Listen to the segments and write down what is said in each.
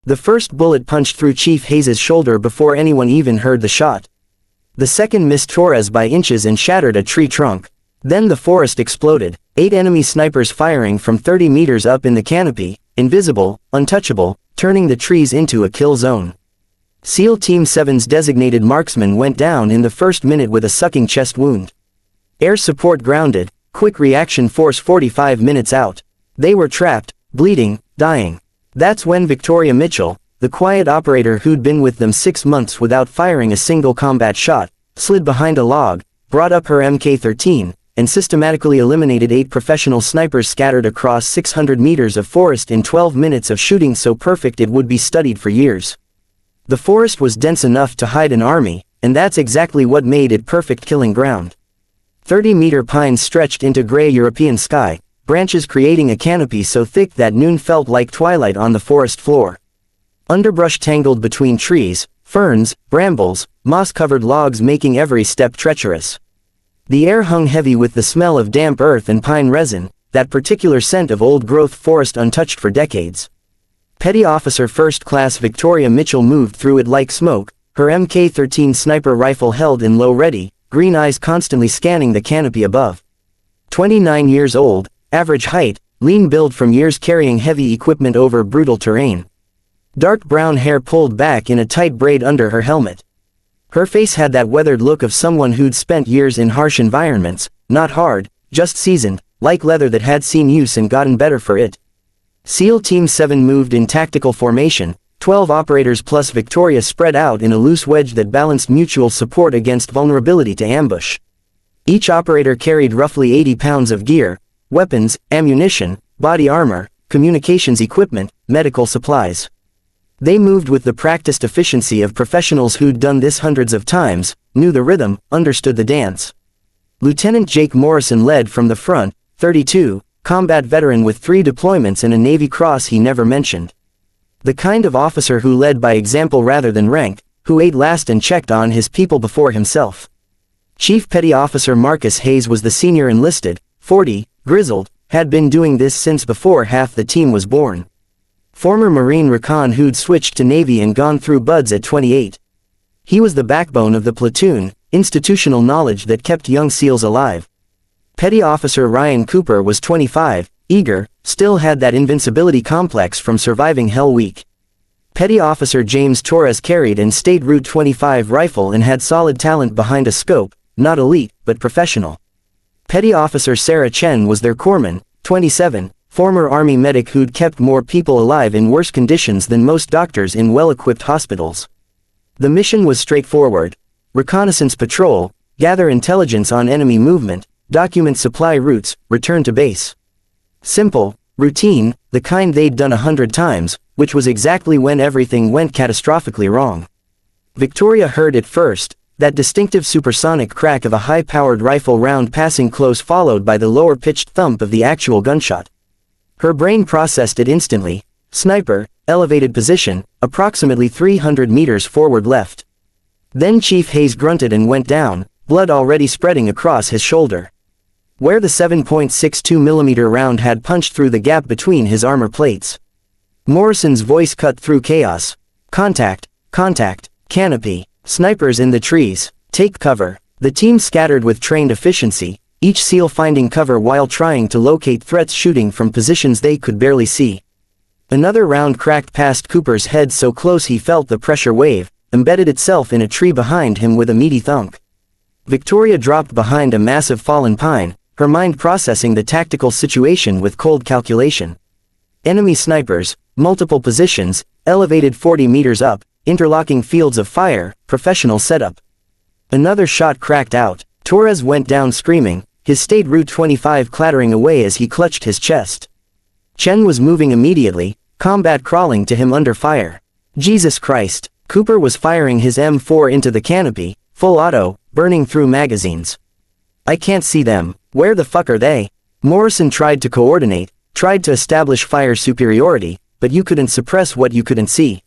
The first bullet punched through Chief Hayes's shoulder before anyone even heard the shot. The second missed Torres by inches and shattered a tree trunk. Then the forest exploded, 8 enemy snipers firing from 30 meters up in the canopy, invisible, untouchable, turning the trees into a kill zone. SEAL Team 7's designated marksman went down in the first minute with a sucking chest wound. Air support grounded, quick reaction force 45 minutes out. They were trapped, bleeding, dying. That's when Victoria Mitchell, the quiet operator who'd been with them 6 months without firing a single combat shot, slid behind a log, brought up her Mk-13, and systematically eliminated 8 professional snipers scattered across 600 meters of forest in 12 minutes of shooting so perfect it would be studied for years. The forest was dense enough to hide an army, and that's exactly what made it perfect killing ground. 30-meter pines stretched into gray European sky, branches creating a canopy so thick that noon felt like twilight on the forest floor. Underbrush tangled between trees, ferns, brambles, moss-covered logs making every step treacherous. The air hung heavy with the smell of damp earth and pine resin, that particular scent of old-growth forest untouched for decades. Petty Officer First Class Victoria Mitchell moved through it like smoke, her Mk-13 sniper rifle held in low ready, green eyes constantly scanning the canopy above. 29 years old, average height, lean build from years carrying heavy equipment over brutal terrain. Dark brown hair pulled back in a tight braid under her helmet. Her face had that weathered look of someone who'd spent years in harsh environments, not hard, just seasoned, like leather that had seen use and gotten better for it. SEAL Team 7 moved in tactical formation, 12 operators plus Victoria spread out in a loose wedge that balanced mutual support against vulnerability to ambush. Each operator carried roughly 80 pounds of gear, weapons, ammunition, body armor, communications equipment, medical supplies. They moved with the practiced efficiency of professionals who'd done this hundreds of times, knew the rhythm, understood the dance. Lieutenant Jake Morrison led from the front, 32, combat veteran with 3 deployments and a Navy Cross he never mentioned. The kind of officer who led by example rather than rank, who ate last and checked on his people before himself. Chief Petty Officer Marcus Hayes was the senior enlisted, 40, grizzled, had been doing this since before half the team was born. Former Marine recon who'd switched to Navy and gone through buds at 28. He was the backbone of the platoon, institutional knowledge that kept young SEALs alive. Petty Officer Ryan Cooper was 25, eager, still had that invincibility complex from surviving Hell Week. Petty Officer James Torres carried an State Route 25 rifle and had solid talent behind a scope, not elite, but professional. Petty Officer Sarah Chen was their corpsman, 27, former Army medic who'd kept more people alive in worse conditions than most doctors in well-equipped hospitals. The mission was straightforward. Reconnaissance patrol, gather intelligence on enemy movement, document supply routes, return to base. Simple, routine, the kind they'd done 100 times, which was exactly when everything went catastrophically wrong. Victoria heard it first, that distinctive supersonic crack of a high-powered rifle round passing close followed by the lower-pitched thump of the actual gunshot. Her brain processed it instantly. Sniper, elevated position, approximately 300 meters forward left. Then Chief Hayes grunted and went down, blood already spreading across his shoulder. Where the 7.62mm round had punched through the gap between his armor plates. Morrison's voice cut through chaos. Contact, contact, canopy, snipers in the trees, take cover. The team scattered with trained efficiency, each SEAL finding cover while trying to locate threats shooting from positions they could barely see. Another round cracked past Cooper's head so close he felt the pressure wave, embedded itself in a tree behind him with a meaty thunk. Victoria dropped behind a massive fallen pine, her mind processing the tactical situation with cold calculation. Enemy snipers, multiple positions, elevated 40 meters up, interlocking fields of fire, professional setup. Another shot cracked out. Torres went down screaming, his State Route 25 clattering away as he clutched his chest. Chen was moving immediately, combat crawling to him under fire. Jesus Christ, Cooper was firing his M4 into the canopy, full auto, burning through magazines. I can't see them, where the fuck are they? Morrison tried to coordinate, tried to establish fire superiority, but you couldn't suppress what you couldn't see.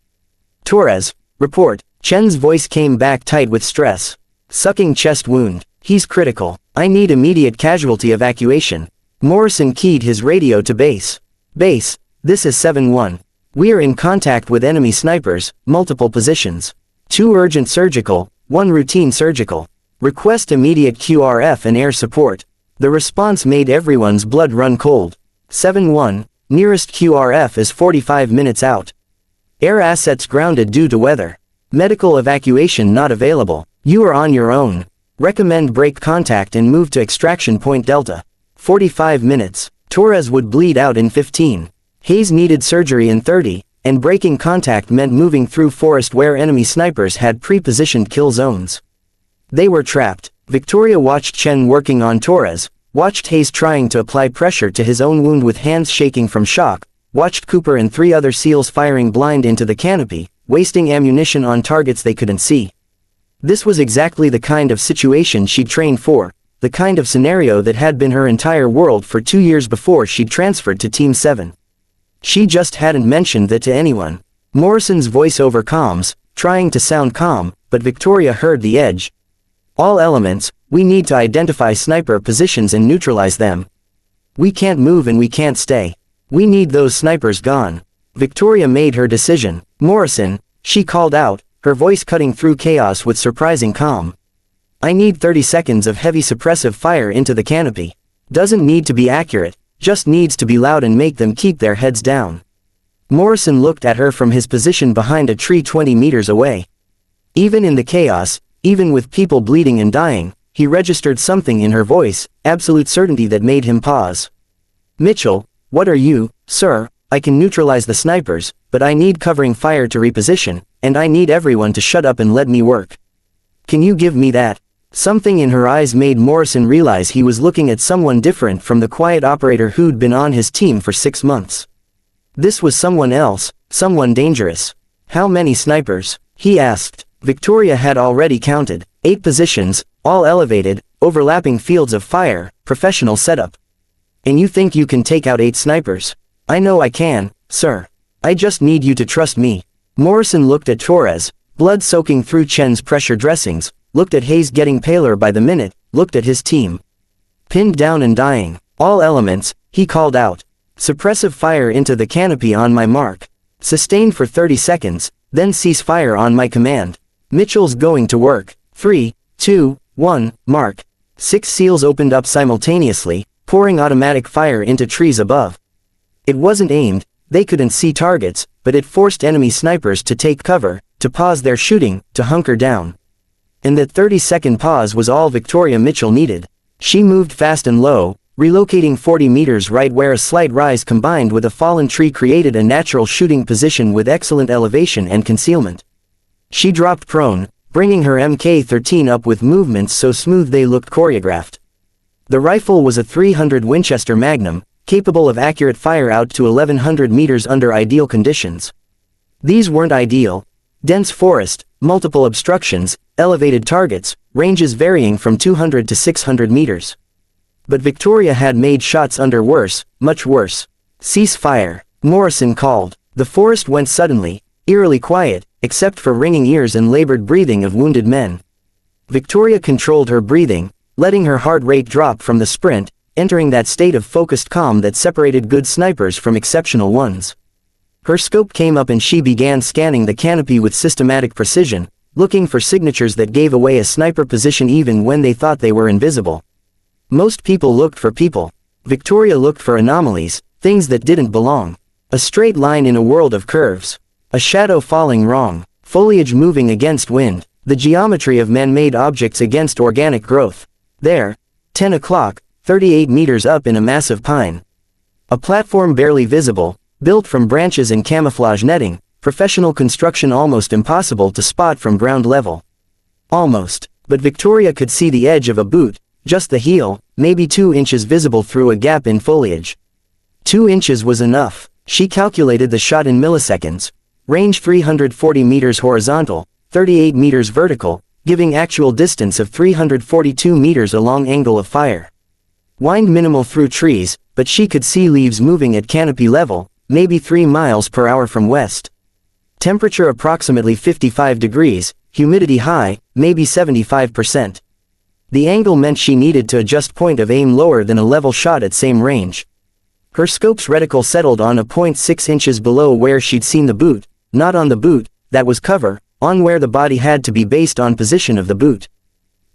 Torres, report. Chen's voice came back tight with stress. Sucking chest wound. He's critical. I need immediate casualty evacuation. Morrison keyed his radio to base. Base, this is 7-1. We're in contact with enemy snipers, multiple positions. 2 urgent surgical, 1 routine surgical. Request immediate QRF and air support. The response made everyone's blood run cold. 7-1, nearest QRF is 45 minutes out. Air assets grounded due to weather. Medical evacuation not available. You are on your own. Recommend break contact and move to extraction point Delta. 45 minutes. Torres would bleed out in 15. Hayes needed surgery in 30, and breaking contact meant moving through forest where enemy snipers had pre-positioned kill zones. They were trapped. Victoria watched Chen working on Torres, watched Hayes trying to apply pressure to his own wound with hands shaking from shock, watched Cooper and 3 other SEALs firing blind into the canopy, wasting ammunition on targets they couldn't see. This was exactly the kind of situation she'd trained for, the kind of scenario that had been her entire world for 2 years before she'd transferred to Team 7. She just hadn't mentioned that to anyone. Morrison's voice over comms, trying to sound calm, but Victoria heard the edge. All elements, we need to identify sniper positions and neutralize them. We can't move and we can't stay. We need those snipers gone. Victoria made her decision. Morrison, she called out, her voice cutting through chaos with surprising calm. I need 30 seconds of heavy suppressive fire into the canopy. Doesn't need to be accurate, just needs to be loud and make them keep their heads down. Morrison looked at her from his position behind a tree 20 meters away. Even in the chaos, even with people bleeding and dying, he registered something in her voice, absolute certainty that made him pause. Mitchell, what are you, sir? I can neutralize the snipers, but I need covering fire to reposition, and I need everyone to shut up and let me work. Can you give me that? Something in her eyes made Morrison realize he was looking at someone different from the quiet operator who'd been on his team for 6 months. This was someone else, someone dangerous. How many snipers? He asked. Victoria had already counted. 8 positions, all elevated, overlapping fields of fire, professional setup. And you think you can take out 8 snipers? I know I can, sir. I just need you to trust me. Morrison looked at Torres, blood soaking through Chen's pressure dressings, looked at Hayes getting paler by the minute, looked at his team. Pinned down and dying. All elements, he called out. Suppressive fire into the canopy on my mark. Sustained for 30 seconds, then cease fire on my command. Mitchell's going to work. 3, 2, 1, mark. 6 SEALs opened up simultaneously, pouring automatic fire into trees above. It wasn't aimed, they couldn't see targets, but it forced enemy snipers to take cover, to pause their shooting, to hunker down. And that 30-second pause was all Victoria Mitchell needed. She moved fast and low, relocating 40 meters right where a slight rise combined with a fallen tree created a natural shooting position with excellent elevation and concealment. She dropped prone, bringing her Mk-13 up with movements so smooth they looked choreographed. The rifle was a .300 Winchester Magnum, capable of accurate fire out to 1100 meters under ideal conditions. These weren't ideal. Dense forest, multiple obstructions, elevated targets, ranges varying from 200 to 600 meters. But Victoria had made shots under worse, much worse. Cease fire, Morrison called. The forest went suddenly, eerily quiet, except for ringing ears and labored breathing of wounded men. Victoria controlled her breathing, letting her heart rate drop from the sprint, entering that state of focused calm that separated good snipers from exceptional ones. Her scope came up and she began scanning the canopy with systematic precision, looking for signatures that gave away a sniper position even when they thought they were invisible. Most people looked for people. Victoria looked for anomalies, things that didn't belong. A straight line in a world of curves. A shadow falling wrong. Foliage moving against wind. The geometry of man-made objects against organic growth. There, 10 o'clock, 38 meters up in a massive pine. A platform barely visible, built from branches and camouflage netting, professional construction almost impossible to spot from ground level. Almost, but Victoria could see the edge of a boot, just the heel, maybe 2 inches visible through a gap in foliage. 2 inches was enough. She calculated the shot in milliseconds. Range 340 meters horizontal, 38 meters vertical, giving actual distance of 342 meters along angle of fire. Wind minimal through trees, but she could see leaves moving at canopy level, maybe 3 miles per hour from west. Temperature approximately 55 degrees, humidity high, maybe 75%. The angle meant she needed to adjust point of aim lower than a level shot at same range. Her scope's reticle settled on a point 6 inches below where she'd seen the boot, not on the boot, that was cover, on where the body had to be based on position of the boot.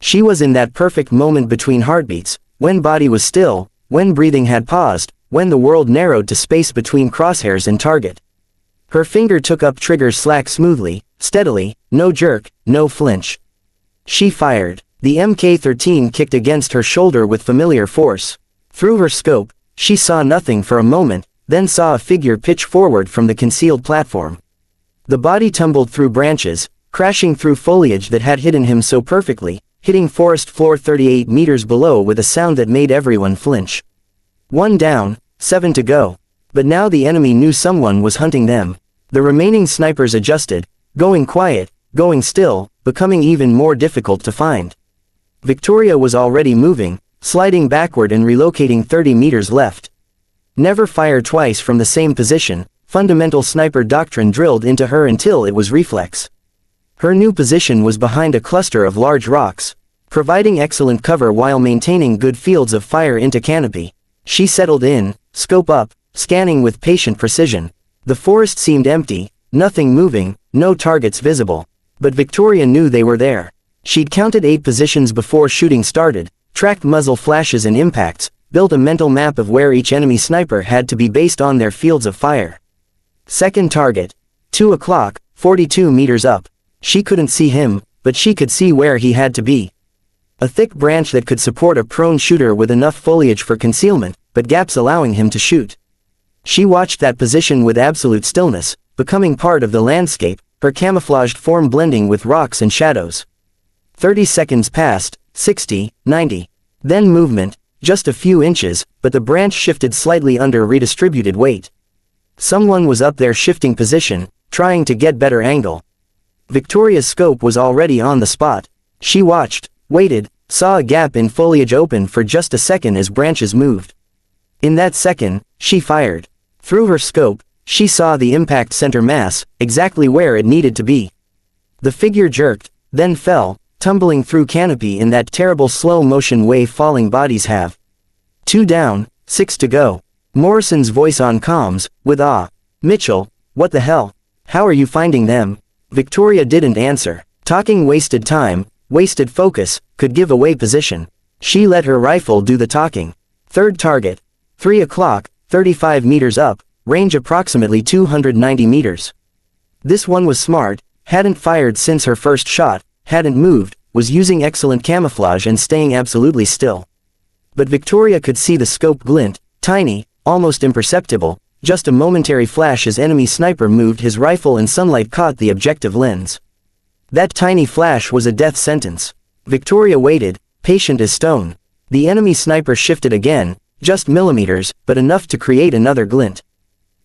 She was in that perfect moment between heartbeats, when body was still, when breathing had paused, when the world narrowed to space between crosshairs and target. Her finger took up trigger's slack smoothly, steadily, no jerk, no flinch. She fired. The Mk-13 kicked against her shoulder with familiar force. Through her scope, she saw nothing for a moment, then saw a figure pitch forward from the concealed platform. The body tumbled through branches, crashing through foliage that had hidden him so perfectly, hitting forest floor 38 meters below with a sound that made everyone flinch. 1 down, 7 to go. But now the enemy knew someone was hunting them. The remaining snipers adjusted, going quiet, going still, becoming even more difficult to find. Victoria was already moving, sliding backward and relocating 30 meters left. Never fire twice from the same position, fundamental sniper doctrine drilled into her until it was reflex. Her new position was behind a cluster of large rocks, providing excellent cover while maintaining good fields of fire into canopy. She settled in, scope up, scanning with patient precision. The forest seemed empty, nothing moving, no targets visible. But Victoria knew they were there. She'd counted 8 positions before shooting started, tracked muzzle flashes and impacts, built a mental map of where each enemy sniper had to be based on their fields of fire. Second target. 2 o'clock, 42 meters up. She couldn't see him, but she could see where he had to be. A thick branch that could support a prone shooter with enough foliage for concealment, but gaps allowing him to shoot. She watched that position with absolute stillness, becoming part of the landscape, her camouflaged form blending with rocks and shadows. 30 seconds passed, 60, 90. Then movement, just a few inches, but the branch shifted slightly under redistributed weight. Someone was up there shifting position, trying to get better angle. Victoria's scope was already on the spot. She watched, waited, saw a gap in foliage open for just a second as branches moved. In that second, she fired. Through her scope, she saw the impact center mass, exactly where it needed to be. The figure jerked, then fell, tumbling through canopy in that terrible slow-motion way falling bodies have. 2 down, 6 to go. Morrison's voice on comms, with awe. "Mitchell, what the hell? How are you finding them?" Victoria didn't answer. Talking wasted time, wasted focus, could give away position. She let her rifle do the talking. Third target. 3 o'clock, 35 meters up, range approximately 290 meters. This one was smart, hadn't fired since her first shot, hadn't moved, was using excellent camouflage and staying absolutely still. But Victoria could see the scope glint, tiny, almost imperceptible, just a momentary flash as enemy sniper moved his rifle and sunlight caught the objective lens. That tiny flash was a death sentence. Victoria waited, patient as stone. The enemy sniper shifted again, just millimeters, but enough to create another glint.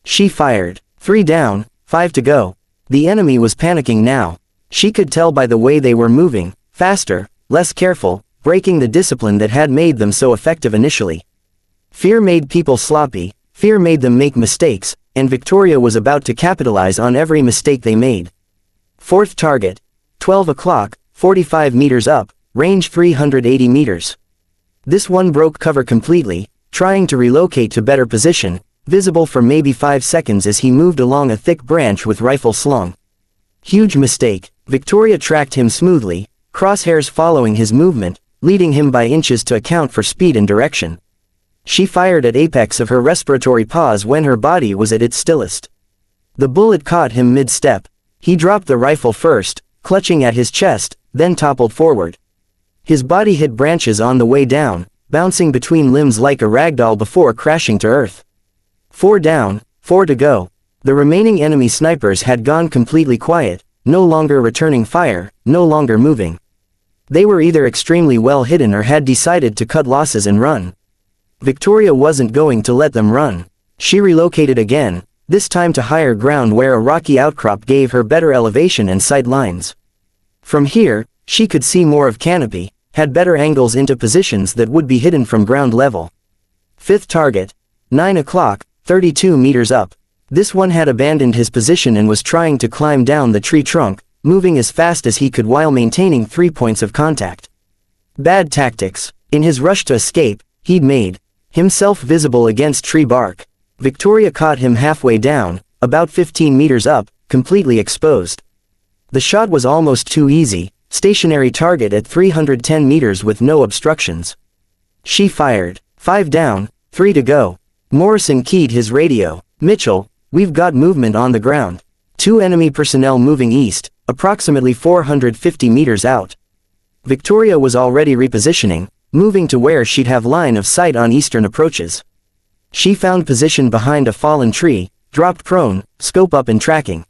She fired. 3 down, 5 to go. The enemy was panicking now. She could tell by the way they were moving, faster, less careful, breaking the discipline that had made them so effective initially. Fear made people sloppy, fear made them make mistakes, and Victoria was about to capitalize on every mistake they made. Fourth target. 12 o'clock, 45 meters up, range 380 meters. This one broke cover completely, trying to relocate to better position, visible for maybe 5 seconds as he moved along a thick branch with rifle slung. Huge mistake. Victoria tracked him smoothly, crosshairs following his movement, leading him by inches to account for speed and direction. She fired at apex of her respiratory pause when her body was at its stillest. The bullet caught him mid-step. He dropped the rifle first, clutching at his chest, then toppled forward. His body hit branches on the way down, bouncing between limbs like a ragdoll before crashing to earth. 4 down, 4 to go. The remaining enemy snipers had gone completely quiet, no longer returning fire, no longer moving. They were either extremely well hidden or had decided to cut losses and run. Victoria wasn't going to let them run. She relocated again, this time to higher ground where a rocky outcrop gave her better elevation and sight lines. From here, she could see more of canopy, had better angles into positions that would be hidden from ground level. Fifth target. 9 o'clock, 32 meters up. This one had abandoned his position and was trying to climb down the tree trunk, moving as fast as he could while maintaining 3 points of contact. Bad tactics. In his rush to escape, he'd made himself visible against tree bark. Victoria caught him halfway down, about 15 meters up, completely exposed. The shot was almost too easy, stationary target at 310 meters with no obstructions. She fired. 5 down, 3 to go. Morrison keyed his radio. Mitchell, we've got movement on the ground. 2 enemy personnel moving east, approximately 450 meters out. Victoria was already repositioning, moving to where she'd have line of sight on eastern approaches. She found position behind a fallen tree, dropped prone, scope up and tracking.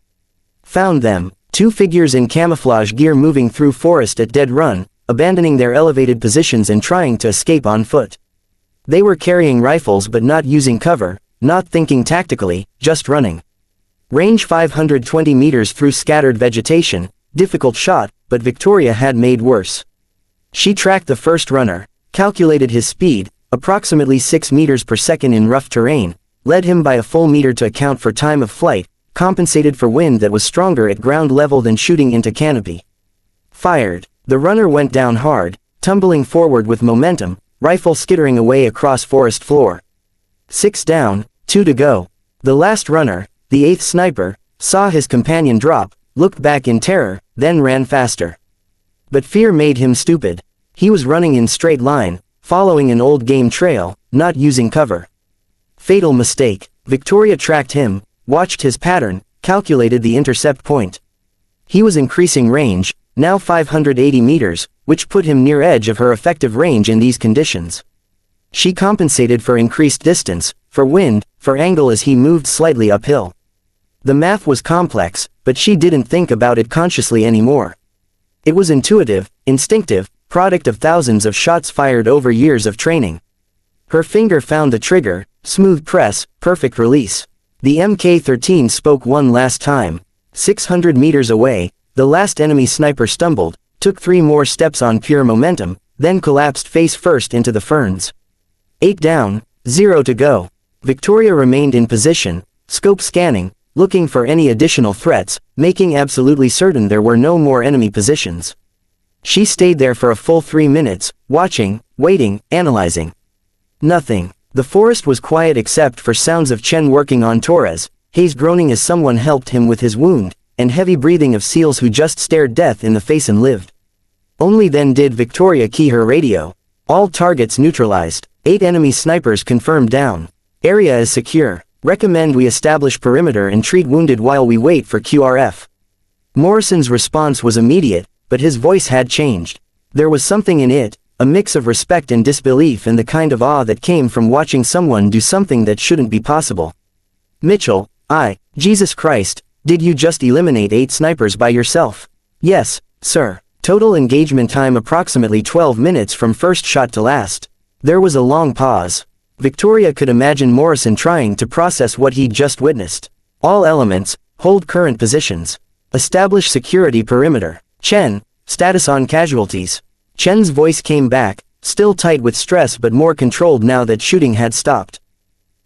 Found them, 2 figures in camouflage gear moving through forest at dead run, abandoning their elevated positions and trying to escape on foot. They were carrying rifles but not using cover, not thinking tactically, just running. Range 520 meters through scattered vegetation, difficult shot, but Victoria had made worse. She tracked the first runner, calculated his speed, approximately 6 meters per second in rough terrain, led him by a full meter to account for time of flight, compensated for wind that was stronger at ground level than shooting into canopy. Fired. The runner went down hard, tumbling forward with momentum, rifle skittering away across forest floor. 6 down, 2 to go. The last runner, the 8th sniper, saw his companion drop, looked back in terror, then ran faster. But fear made him stupid. He was running in straight line, following an old game trail, not using cover. Fatal mistake. Victoria tracked him, watched his pattern, calculated the intercept point. He was increasing range, now 580 meters, which put him near edge of her effective range in these conditions. She compensated for increased distance, for wind, for angle as he moved slightly uphill. The math was complex, but she didn't think about it consciously anymore. It was intuitive, instinctive, product of thousands of shots fired over years of training. Her finger found the trigger, smooth press, perfect release. The Mk-13 spoke one last time. 600 meters away, the last enemy sniper stumbled, took 3 more steps on pure momentum, then collapsed face first into the ferns. 8 down, 0 to go. Victoria remained in position, scope scanning, looking for any additional threats, making absolutely certain there were no more enemy positions. She stayed there for a full 3 minutes, watching, waiting, analyzing. Nothing. The forest was quiet except for sounds of Chen working on Torres, Hayes groaning as someone helped him with his wound, and heavy breathing of seals who just stared death in the face and lived. Only then did Victoria key her radio. All targets neutralized. 8 enemy snipers confirmed down. Area is secure. Recommend we establish perimeter and treat wounded while we wait for QRF. Morrison's response was immediate, but his voice had changed. There was something in it, a mix of respect and disbelief and the kind of awe that came from watching someone do something that shouldn't be possible. Mitchell, Jesus Christ, did you just eliminate 8 snipers by yourself? Yes, sir. Total engagement time approximately 12 minutes from first shot to last. There was a long pause. Victoria could imagine Morrison trying to process what he'd just witnessed. All elements, hold current positions. Establish security perimeter. Chen, status on casualties. Chen's voice came back, still tight with stress but more controlled now that shooting had stopped.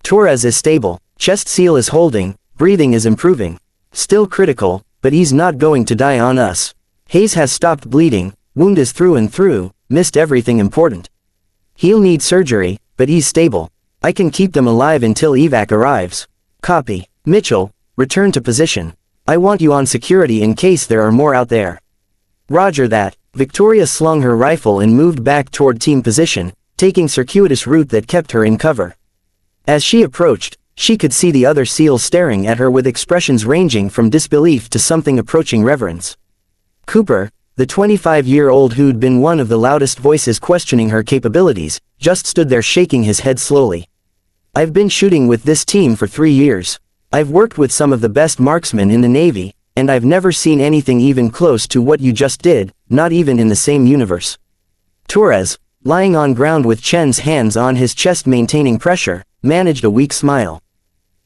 Torres is stable, chest seal is holding, breathing is improving. Still critical, but he's not going to die on us. Hayes has stopped bleeding, wound is through and through, missed everything important. He'll need surgery, but he's stable. I can keep them alive until evac arrives. Copy. Mitchell, return to position. I want you on security in case there are more out there. Roger that. Victoria slung her rifle and moved back toward team position, taking circuitous route that kept her in cover. As she approached, she could see the other SEALs staring at her with expressions ranging from disbelief to something approaching reverence. Cooper, the 25-year-old who'd been one of the loudest voices questioning her capabilities, just stood there shaking his head slowly. I've been shooting with this team for 3 years. I've worked with some of the best marksmen in the Navy, and I've never seen anything even close to what you just did, not even in the same universe. Torres, lying on ground with Chen's hands on his chest maintaining pressure, managed a weak smile.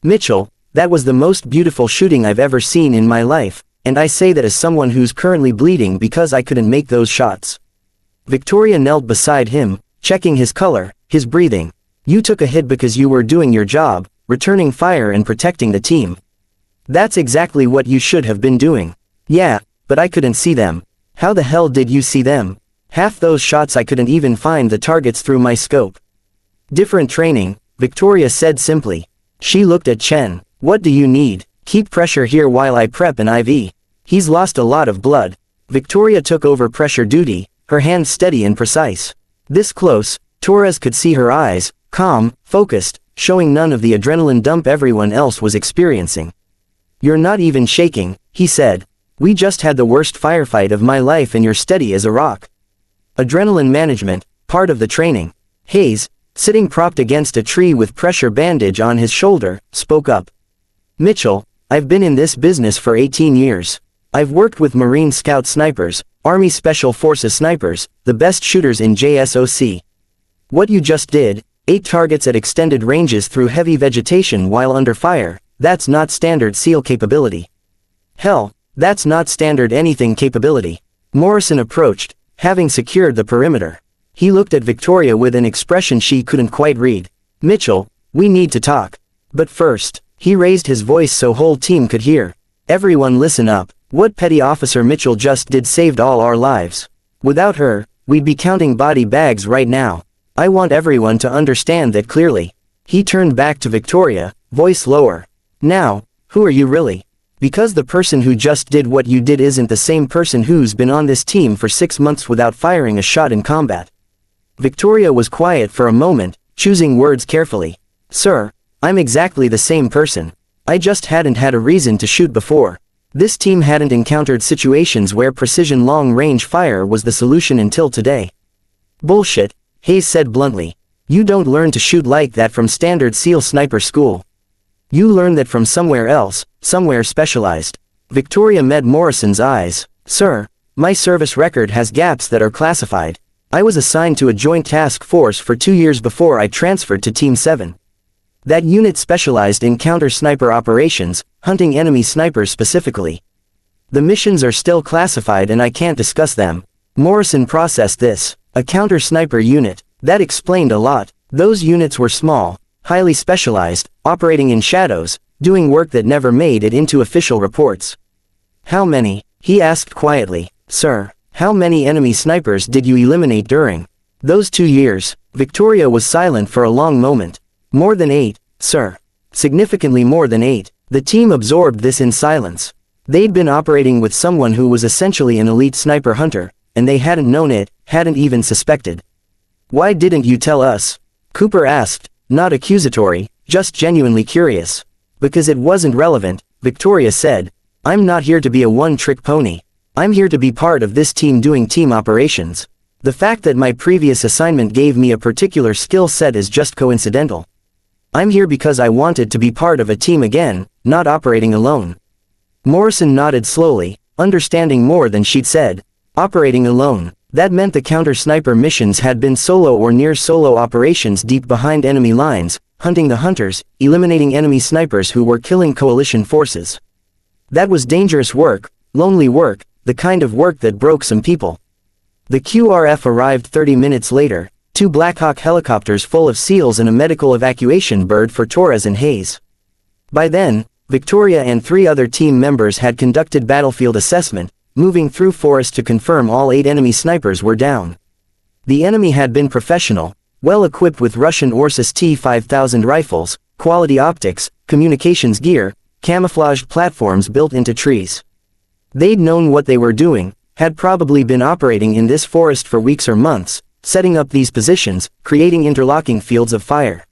Mitchell, that was the most beautiful shooting I've ever seen in my life, and I say that as someone who's currently bleeding because I couldn't make those shots. Victoria knelt beside him, checking his color, his breathing. You took a hit because you were doing your job, returning fire and protecting the team. That's exactly what you should have been doing. Yeah, but I couldn't see them. How the hell did you see them? Half those shots I couldn't even find the targets through my scope. Different training, Victoria said simply. She looked at Chen. What do you need? Keep pressure here while I prep an IV. He's lost a lot of blood. Victoria took over pressure duty, her hands steady and precise. This close, Torres could see her eyes, calm, focused, showing none of the adrenaline dump everyone else was experiencing. You're not even shaking, he said. We just had the worst firefight of my life and you're steady as a rock. Adrenaline management, part of the training. Hayes, sitting propped against a tree with pressure bandage on his shoulder, spoke up. Mitchell, I've been in this business for 18 years. I've worked with Marine Scout snipers, Army Special Forces snipers, the best shooters in JSOC. What you just did, 8 targets at extended ranges through heavy vegetation while under fire, that's not standard SEAL capability. Hell, that's not standard anything capability. Morrison approached, having secured the perimeter. He looked at Victoria with an expression she couldn't quite read. Mitchell, we need to talk. But first, he raised his voice so whole team could hear. Everyone listen up. What Petty Officer Mitchell just did saved all our lives. Without her, we'd be counting body bags right now. I want everyone to understand that clearly. He turned back to Victoria, voice lower. Now, who are you really? Because the person who just did what you did isn't the same person who's been on this team for 6 months without firing a shot in combat. Victoria was quiet for a moment, choosing words carefully. Sir, I'm exactly the same person. I just hadn't had a reason to shoot before. This team hadn't encountered situations where precision long-range fire was the solution until today. Bullshit, Hayes said bluntly. You don't learn to shoot like that from standard SEAL sniper school. You learn that from somewhere else, somewhere specialized. Victoria met Morrison's eyes. Sir, my service record has gaps that are classified. I was assigned to a joint task force for 2 years before I transferred to Team 7. That unit specialized in counter-sniper operations, hunting enemy snipers specifically. The missions are still classified and I can't discuss them. Morrison processed this. A counter-sniper unit. That explained a lot. Those units were small, highly specialized, operating in shadows, doing work that never made it into official reports. How many? He asked quietly. Sir, how many enemy snipers did you eliminate during those 2 years? Victoria was silent for a long moment. More than 8, sir. Significantly more than 8. The team absorbed this in silence. They'd been operating with someone who was essentially an elite sniper hunter, and they hadn't known it, hadn't even suspected. Why didn't you tell us? Cooper asked, not accusatory, just genuinely curious. Because it wasn't relevant, Victoria said. I'm not here to be a one-trick pony. I'm here to be part of this team doing team operations. The fact that my previous assignment gave me a particular skill set is just coincidental. I'm here because I wanted to be part of a team again, not operating alone. Morrison nodded slowly, understanding more than she'd said. Operating alone. That meant the counter-sniper missions had been solo or near-solo operations deep behind enemy lines, hunting the hunters, eliminating enemy snipers who were killing coalition forces. That was dangerous work, lonely work, the kind of work that broke some people. The QRF arrived 30 minutes later, 2 Blackhawk helicopters full of SEALs and a medical evacuation bird for Torres and Hayes. By then, Victoria and 3 other team members had conducted battlefield assessment, moving through forest to confirm all 8 enemy snipers were down. The enemy had been professional, well equipped with Russian Ursus T-5000 rifles, quality optics, communications gear, camouflaged platforms built into trees. They'd known what they were doing, had probably been operating in this forest for weeks or months, setting up these positions, creating interlocking fields of fire.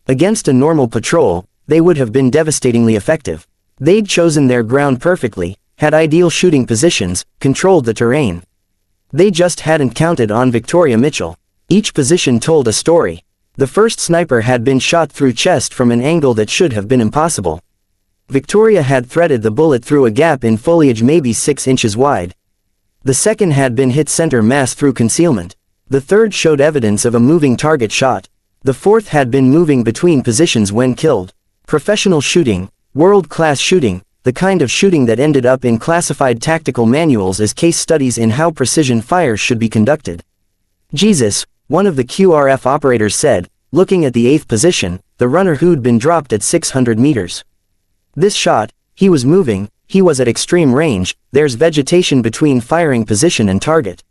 Against a normal patrol, they would have been devastatingly effective. They'd chosen their ground perfectly, had ideal shooting positions, controlled the terrain. They just hadn't counted on Victoria Mitchell. Each position told a story. The first sniper had been shot through chest from an angle that should have been impossible. Victoria had threaded the bullet through a gap in foliage maybe 6 inches wide. The second had been hit center mass through concealment. The third showed evidence of a moving target shot. The fourth had been moving between positions when killed. Professional shooting, world-class shooting, the kind of shooting that ended up in classified tactical manuals as case studies in how precision fire should be conducted. Jesus, one of the QRF operators said, looking at the 8th position, the runner who'd been dropped at 600 meters. This shot, he was moving, he was at extreme range, there's vegetation between firing position and target.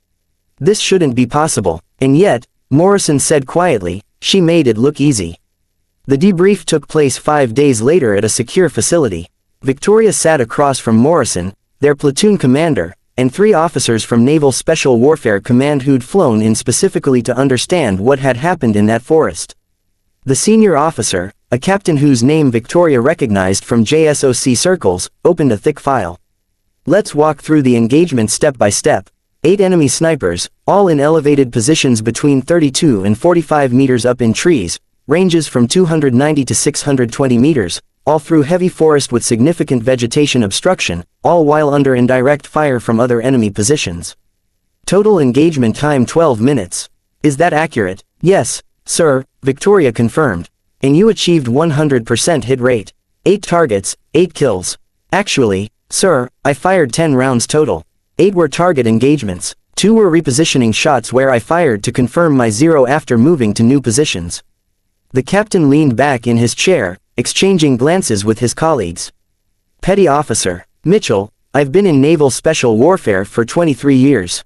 This shouldn't be possible, and yet, Morrison said quietly, she made it look easy. The debrief took place 5 days later at a secure facility. Victoria sat across from Morrison, their platoon commander, and 3 officers from Naval Special Warfare Command who'd flown in specifically to understand what had happened in that forest. The senior officer, a captain whose name Victoria recognized from JSOC circles, opened a thick file. Let's walk through the engagement step by step. 8 enemy snipers, all in elevated positions between 32 and 45 meters up in trees, ranges from 290 to 620 meters, all through heavy forest with significant vegetation obstruction, all while under indirect fire from other enemy positions. Total engagement time 12 minutes. Is that accurate? Yes, sir, Victoria confirmed. And you achieved 100% hit rate. 8 targets, 8 kills. Actually, sir, I fired 10 rounds total. 8 were target engagements. 2 were repositioning shots where I fired to confirm my 0 after moving to new positions. The captain leaned back in his chair, exchanging glances with his colleagues. Petty Officer Mitchell, I've been in Naval Special Warfare for 23 years.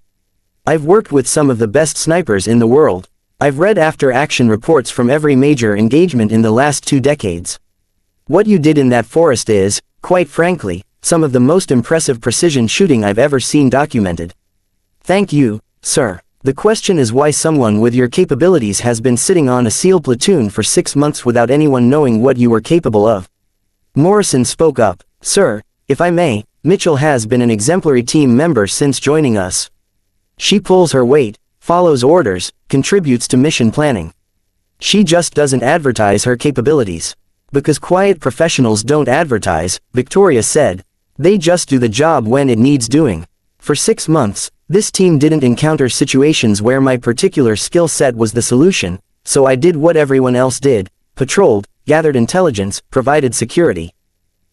I've worked with some of the best snipers in the world. I've read after-action reports from every major engagement in the last 2 decades. What you did in that forest is, quite frankly, some of the most impressive precision shooting I've ever seen documented. Thank you, sir. The question is why someone with your capabilities has been sitting on a SEAL platoon for 6 months without anyone knowing what you were capable of. Morrison spoke up. Sir, if I may, Mitchell has been an exemplary team member since joining us. She pulls her weight, follows orders, contributes to mission planning. She just doesn't advertise her capabilities. Because quiet professionals don't advertise, Victoria said. They just do the job when it needs doing. For 6 months, this team didn't encounter situations where my particular skill set was the solution, so I did what everyone else did, patrolled, gathered intelligence, provided security.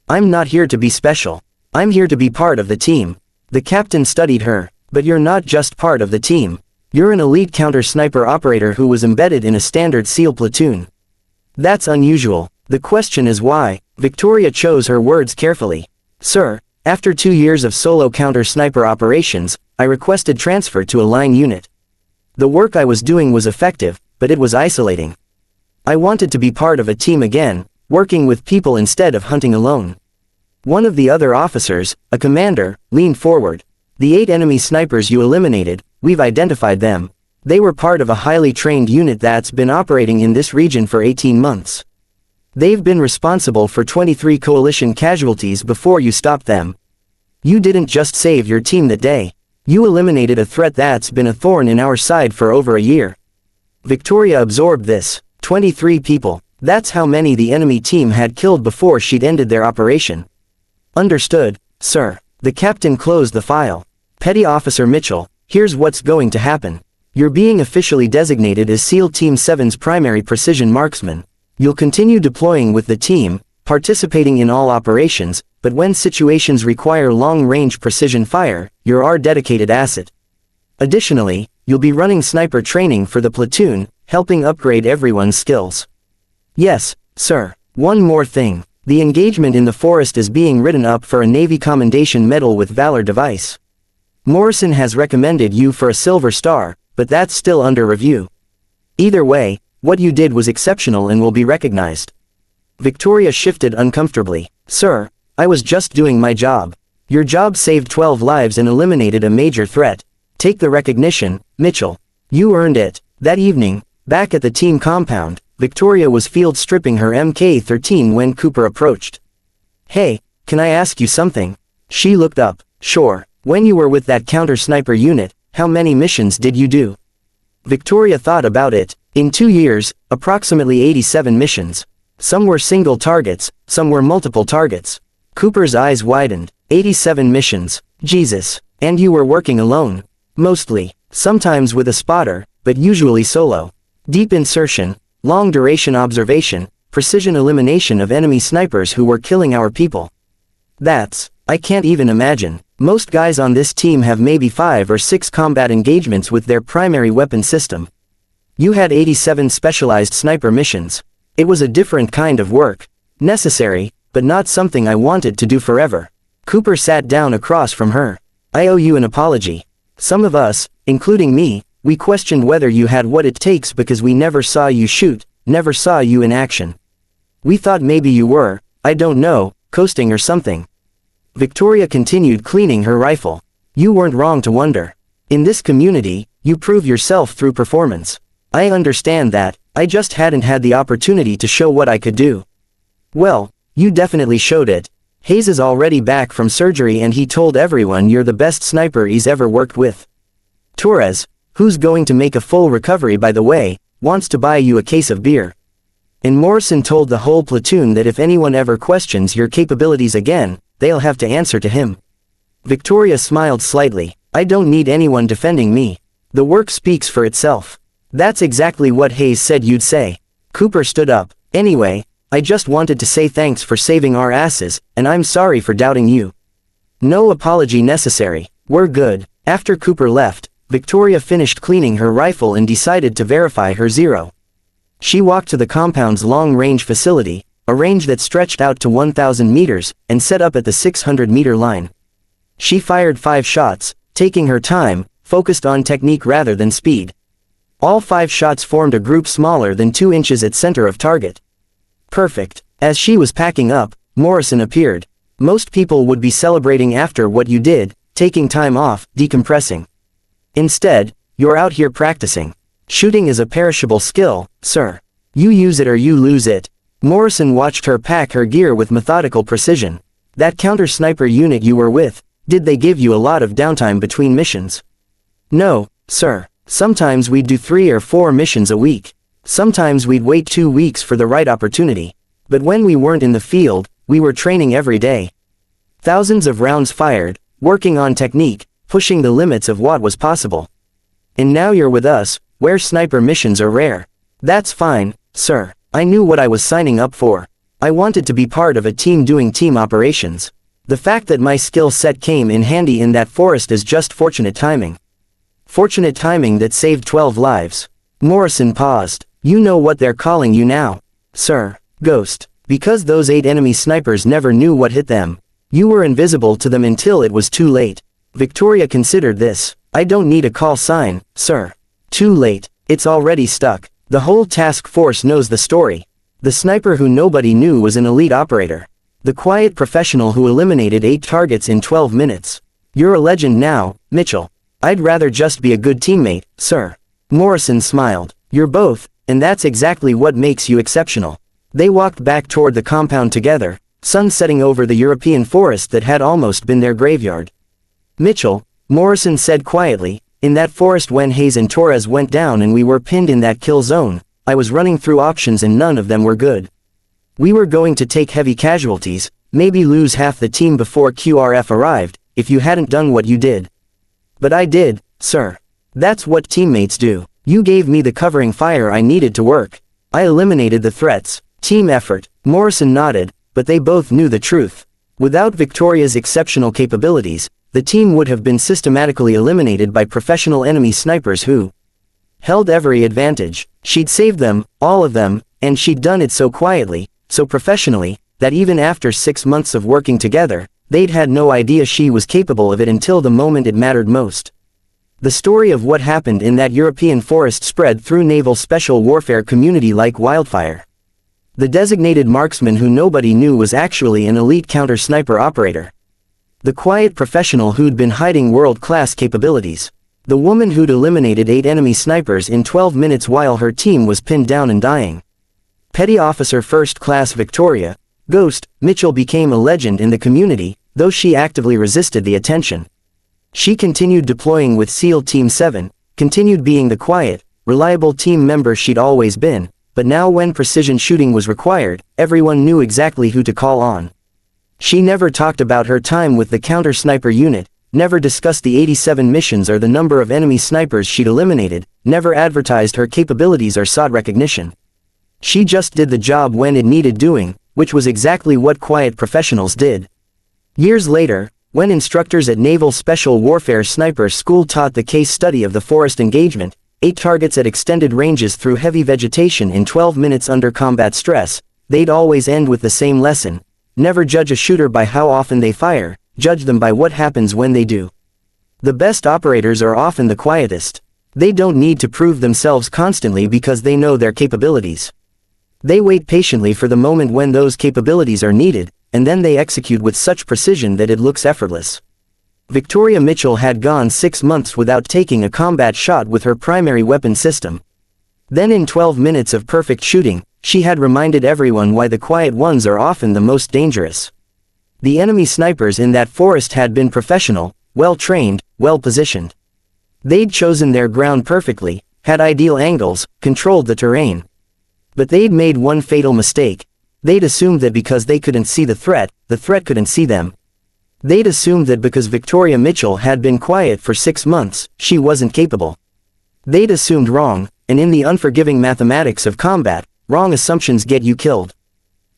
I'm not here to be special. I'm here to be part of the team. The captain studied her. But you're not just part of the team. You're an elite counter-sniper operator who was embedded in a standard SEAL platoon. That's unusual. The question is why. Victoria chose her words carefully. Sir, after 2 years of solo counter-sniper operations, I requested transfer to a line unit. The work I was doing was effective, but it was isolating. I wanted to be part of a team again, working with people instead of hunting alone. One of the other officers, a commander, leaned forward. The 8 enemy snipers you eliminated, we've identified them. They were part of a highly trained unit that's been operating in this region for 18 months. They've been responsible for 23 coalition casualties before you stopped them. You didn't just save your team that day. You eliminated a threat that's been a thorn in our side for over a year. Victoria absorbed this. 23 people. That's how many the enemy team had killed before she'd ended their operation. Understood, sir. The captain closed the file. Petty Officer Mitchell, here's what's going to happen. You're being officially designated as SEAL Team 7's primary precision marksman. You'll continue deploying with the team, participating in all operations, but when situations require long-range precision fire, you're our dedicated asset. Additionally, you'll be running sniper training for the platoon, helping upgrade everyone's skills. Yes, sir. One more thing. The engagement in the forest is being written up for a Navy Commendation Medal with Valor device. Morrison has recommended you for a Silver Star, but that's still under review. Either way, what you did was exceptional and will be recognized. Victoria shifted uncomfortably. Sir, I was just doing my job. Your job saved 12 lives and eliminated a major threat. Take the recognition, Mitchell. You earned it. That evening, back at the team compound, Victoria was field stripping her Mk-13 when Cooper approached. Hey, can I ask you something? She looked up. Sure. When you were with that counter-sniper unit, how many missions did you do? Victoria thought about it. In 2 years, approximately 87 missions. Some were single targets, some were multiple targets. Cooper's eyes widened. 87 missions. Jesus. And you were working alone. Mostly. Sometimes with a spotter, but usually solo. Deep insertion, long-duration observation, precision elimination of enemy snipers who were killing our people. I can't even imagine. Most guys on this team have maybe 5 or 6 combat engagements with their primary weapon system. You had 87 specialized sniper missions. It was a different kind of work. Necessary, but not something I wanted to do forever. Cooper sat down across from her. I owe you an apology. Some of us, including me, We questioned whether you had what it takes because we never saw you shoot, never saw you in action. We thought maybe you were, I don't know, coasting or something." Victoria continued cleaning her rifle. "You weren't wrong to wonder. In this community, you prove yourself through performance. I understand that, I just hadn't had the opportunity to show what I could do." "Well, you definitely showed it. Hayes is already back from surgery and he told everyone you're the best sniper he's ever worked with. Torres, who's going to make a full recovery by the way, wants to buy you a case of beer." And Morrison told the whole platoon that if anyone ever questions your capabilities again, they'll have to answer to him. Victoria smiled slightly. "I don't need anyone defending me. The work speaks for itself." "That's exactly what Hayes said you'd say." Cooper stood up. "Anyway, I just wanted to say thanks for saving our asses, and I'm sorry for doubting you." "No apology necessary. We're good." After Cooper left, Victoria finished cleaning her rifle and decided to verify her zero. She walked to the compound's long-range facility, a range that stretched out to 1,000 meters, and set up at the 600-meter line. She fired 5 shots, taking her time, focused on technique rather than speed. All 5 shots formed a group smaller than 2 inches at center of target. Perfect. As she was packing up, Morrison appeared. "Most people would be celebrating after what you did, taking time off, decompressing. Instead, you're out here practicing. Shooting is a perishable skill, sir. You use it or you lose it." Morrison watched her pack her gear with methodical precision. "That counter-sniper unit you were with, did they give you a lot of downtime between missions?" "No, sir. Sometimes we'd do 3 or 4 missions a week. Sometimes we'd wait 2 weeks for the right opportunity. But when we weren't in the field, we were training every day. Thousands of rounds fired, working on technique, pushing the limits of what was possible. And now you're with us, where sniper missions are rare." "That's fine, sir. I knew what I was signing up for. I wanted to be part of a team doing team operations. The fact that my skill set came in handy in that forest is just fortunate timing. Fortunate timing that saved 12 lives." Morrison paused. "You know what they're calling you now, sir? Ghost. Because those 8 enemy snipers never knew what hit them. You were invisible to them until it was too late." Victoria considered this. "I don't need a call sign, sir." "Too late. It's already stuck. The whole task force knows the story. The sniper who nobody knew was an elite operator. The quiet professional who eliminated 8 targets in 12 minutes. You're a legend now, Mitchell. I'd rather just be a good teammate, sir." Morrison smiled. "You're both, and that's exactly what makes you exceptional." They walked back toward the compound together, sun setting over the European forest that had almost been their graveyard. "Mitchell," Morrison said quietly, "in that forest when Hayes and Torres went down and we were pinned in that kill zone, I was running through options and none of them were good. We were going to take heavy casualties, maybe lose half the team before QRF arrived, if you hadn't done what you did. But I did, sir. That's what teammates do. You gave me the covering fire I needed to work. I eliminated the threats. Team effort." Morrison nodded, but they both knew the truth. Without Victoria's exceptional capabilities, the team would have been systematically eliminated by professional enemy snipers who held every advantage. She'd saved them, all of them, and she'd done it so quietly, so professionally, that even after 6 months of working together, they'd had no idea she was capable of it until the moment it mattered most. The story of what happened in that European forest spread through naval special warfare community like wildfire. The designated marksman who nobody knew was actually an elite counter-sniper operator. The quiet professional who'd been hiding world-class capabilities. The woman who'd eliminated 8 enemy snipers in 12 minutes while her team was pinned down and dying. Petty Officer First Class Victoria, Ghost, Mitchell became a legend in the community, though she actively resisted the attention. She continued deploying with SEAL Team 7, continued being the quiet, reliable team member she'd always been, but now when precision shooting was required, everyone knew exactly who to call on. She never talked about her time with the counter-sniper unit, never discussed the 87 missions or the number of enemy snipers she'd eliminated, never advertised her capabilities or sought recognition. She just did the job when it needed doing, which was exactly what quiet professionals did. Years later, when instructors at Naval Special Warfare Sniper School taught the case study of the forest engagement, 8 targets at extended ranges through heavy vegetation in 12 minutes under combat stress, they'd always end with the same lesson. Never judge a shooter by how often they fire, judge them by what happens when they do. The best operators are often the quietest. They don't need to prove themselves constantly because they know their capabilities. They wait patiently for the moment when those capabilities are needed, and then they execute with such precision that it looks effortless. Victoria Mitchell had gone 6 months without taking a combat shot with her primary weapon system. Then in 12 minutes of perfect shooting, she had reminded everyone why the quiet ones are often the most dangerous. The enemy snipers in that forest had been professional, well-trained, well-positioned. They'd chosen their ground perfectly, had ideal angles, controlled the terrain. But they'd made one fatal mistake. They'd assumed that because they couldn't see the threat couldn't see them. They'd assumed that because Victoria Mitchell had been quiet for 6 months, she wasn't capable. They'd assumed wrong, and in the unforgiving mathematics of combat, wrong assumptions get you killed.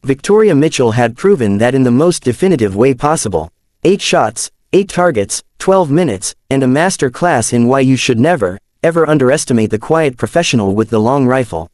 Victoria Mitchell had proven that in the most definitive way possible. 8 shots, 8 targets, 12 minutes, and a master class in why you should never, ever underestimate the quiet professional with the long rifle.